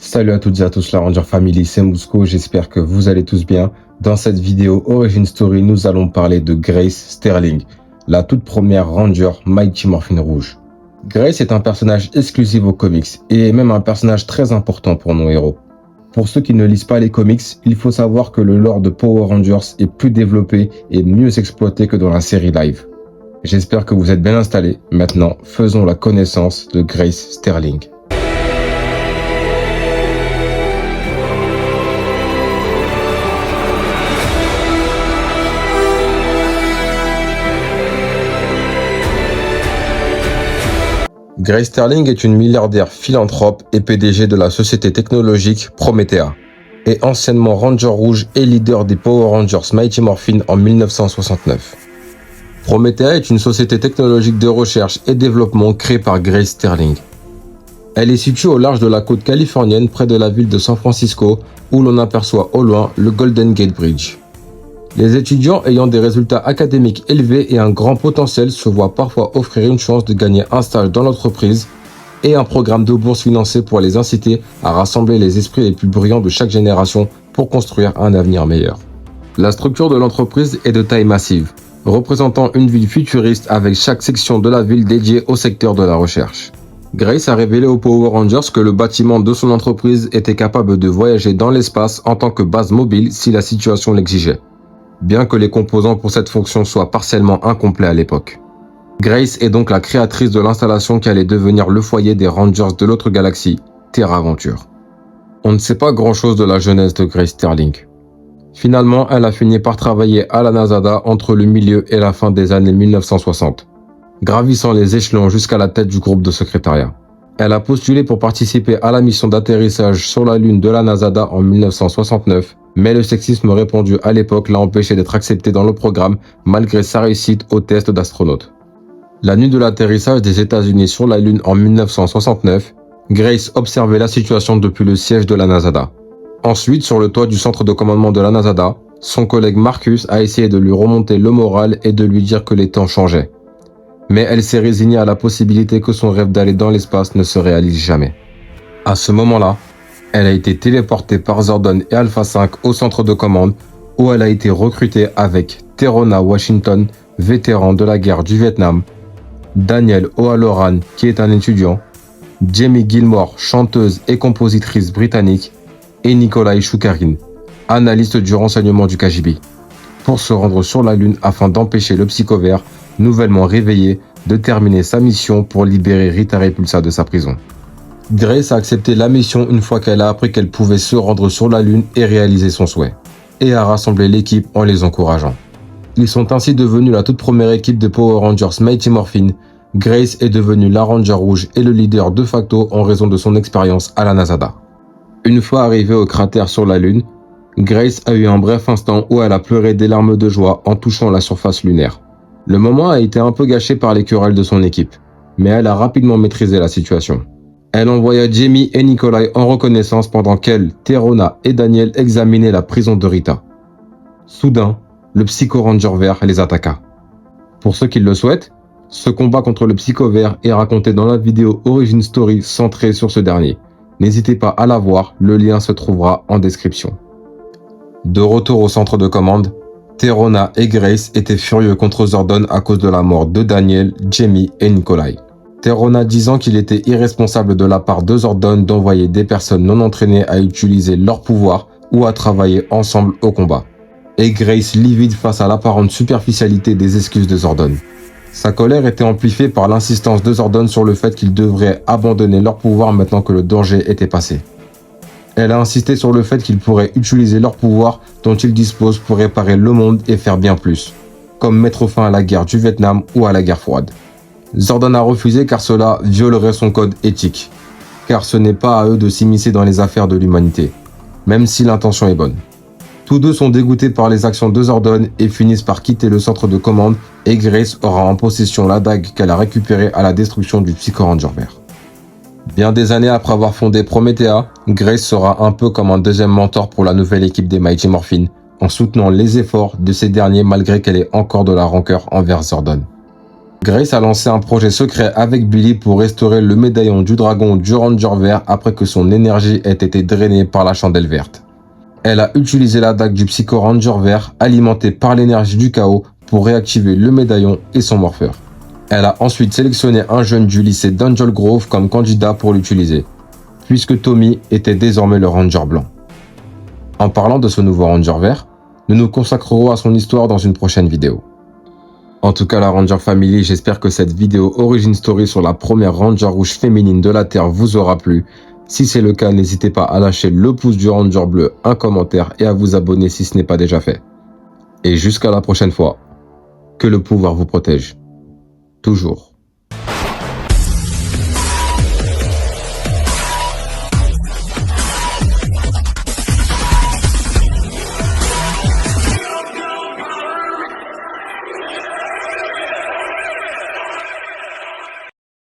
Salut à toutes et à tous la Ranger Family, c'est Mousco, j'espère que vous allez tous bien. Dans cette vidéo Origin Story, nous allons parler de Grace Sterling, la toute première Ranger Mighty Morphin Rouge. Grace est un personnage exclusif aux comics et est même un personnage très important pour nos héros. Pour ceux qui ne lisent pas les comics, il faut savoir que le lore de Power Rangers est plus développé et mieux exploité que dans la série live. J'espère que vous êtes bien installés. Maintenant, faisons la connaissance de Grace Sterling. Grace Sterling est une milliardaire philanthrope et PDG de la société technologique Promethea, et anciennement Ranger Rouge et leader des Power Rangers Mighty Morphin en 1969. Promethea est une société technologique de recherche et développement créée par Grace Sterling. Elle est située au large de la côte californienne près de la ville de San Francisco où l'on aperçoit au loin le Golden Gate Bridge. Les étudiants ayant des résultats académiques élevés et un grand potentiel se voient parfois offrir une chance de gagner un stage dans l'entreprise et un programme de bourse financé pour les inciter à rassembler les esprits les plus brillants de chaque génération pour construire un avenir meilleur. La structure de l'entreprise est de taille massive, représentant une ville futuriste avec chaque section de la ville dédiée au secteur de la recherche. Grace a révélé aux Power Rangers que le bâtiment de son entreprise était capable de voyager dans l'espace en tant que base mobile si la situation l'exigeait, bien que les composants pour cette fonction soient partiellement incomplets à l'époque. Grace est donc la créatrice de l'installation qui allait devenir le foyer des Rangers de l'autre galaxie, Terra Venture. On ne sait pas grand-chose de la jeunesse de Grace Sterling. Finalement, elle a fini par travailler à la NASA entre le milieu et la fin des années 1960, gravissant les échelons jusqu'à la tête du groupe de secrétariat. Elle a postulé pour participer à la mission d'atterrissage sur la Lune de la NASA en 1969, mais le sexisme répandu à l'époque l'a empêché d'être acceptée dans le programme malgré sa réussite au test d'astronaute. La nuit de l'atterrissage des États-Unis sur la Lune en 1969, Grace observait la situation depuis le siège de la NASA. Ensuite, sur le toit du centre de commandement de la NASA, son collègue Marcus a essayé de lui remonter le moral et de lui dire que les temps changeaient. Mais elle s'est résignée à la possibilité que son rêve d'aller dans l'espace ne se réalise jamais. À ce moment-là, elle a été téléportée par Zordon et Alpha 5 au centre de commande où elle a été recrutée avec Terona Washington, vétéran de la guerre du Vietnam, Daniel O'Halloran, qui est un étudiant, Jamie Gilmore, chanteuse et compositrice britannique, et Nikolai Shukharin, analyste du renseignement du KGB, pour se rendre sur la Lune afin d'empêcher le Psycho-Vert, nouvellement réveillé, de terminer sa mission pour libérer Rita Repulsa de sa prison. Grace a accepté la mission une fois qu'elle a appris qu'elle pouvait se rendre sur la Lune et réaliser son souhait, et a rassemblé l'équipe en les encourageant. Ils sont ainsi devenus la toute première équipe de Power Rangers Mighty Morphin. Grace est devenue la Ranger Rouge et le leader de facto en raison de son expérience à la NASA. Une fois arrivée au cratère sur la Lune, Grace a eu un bref instant où elle a pleuré des larmes de joie en touchant la surface lunaire. Le moment a été un peu gâché par les querelles de son équipe, mais elle a rapidement maîtrisé la situation. Elle envoya Jamie et Nikolai en reconnaissance pendant qu'elle, Terona et Daniel examinaient la prison de Rita. Soudain, le Psycho Ranger Vert les attaqua. Pour ceux qui le souhaitent, ce combat contre le Psycho Vert est raconté dans la vidéo Origin Story centrée sur ce dernier. N'hésitez pas à la voir, le lien se trouvera en description. De retour au centre de commande, Terona et Grace étaient furieux contre Zordon à cause de la mort de Daniel, Jamie et Nikolai. Terona disant qu'il était irresponsable de la part de Zordon d'envoyer des personnes non entraînées à utiliser leur pouvoir ou à travailler ensemble au combat. Et Grace livide face à l'apparente superficialité des excuses de Zordon. Sa colère était amplifiée par l'insistance de Zordon sur le fait qu'ils devraient abandonner leur pouvoir maintenant que le danger était passé. Elle a insisté sur le fait qu'ils pourraient utiliser leur pouvoir dont ils disposent pour réparer le monde et faire bien plus, comme mettre fin à la guerre du Vietnam ou à la guerre froide. Zordon a refusé car cela violerait son code éthique, car ce n'est pas à eux de s'immiscer dans les affaires de l'humanité, même si l'intention est bonne. Tous deux sont dégoûtés par les actions de Zordon et finissent par quitter le centre de commande et Grace aura en possession la dague qu'elle a récupérée à la destruction du Psycho Ranger Vert. Bien des années après avoir fondé Promethea, Grace sera un peu comme un deuxième mentor pour la nouvelle équipe des Mighty Morphin, en soutenant les efforts de ces derniers malgré qu'elle ait encore de la rancœur envers Zordon. Grace a lancé un projet secret avec Billy pour restaurer le médaillon du dragon du Ranger vert après que son énergie ait été drainée par la chandelle verte. Elle a utilisé la dague du Psycho Ranger vert alimentée par l'énergie du chaos pour réactiver le médaillon et son morpheur. Elle a ensuite sélectionné un jeune du lycée d'Angel Grove comme candidat pour l'utiliser, puisque Tommy était désormais le Ranger blanc. En parlant de ce nouveau Ranger vert, nous nous consacrerons à son histoire dans une prochaine vidéo. En tout cas la Ranger Family, j'espère que cette vidéo Origin Story sur la première Ranger rouge féminine de la Terre vous aura plu. Si c'est le cas, n'hésitez pas à lâcher le pouce du Ranger bleu, un commentaire et à vous abonner si ce n'est pas déjà fait. Et jusqu'à la prochaine fois, que le pouvoir vous protège. Toujours.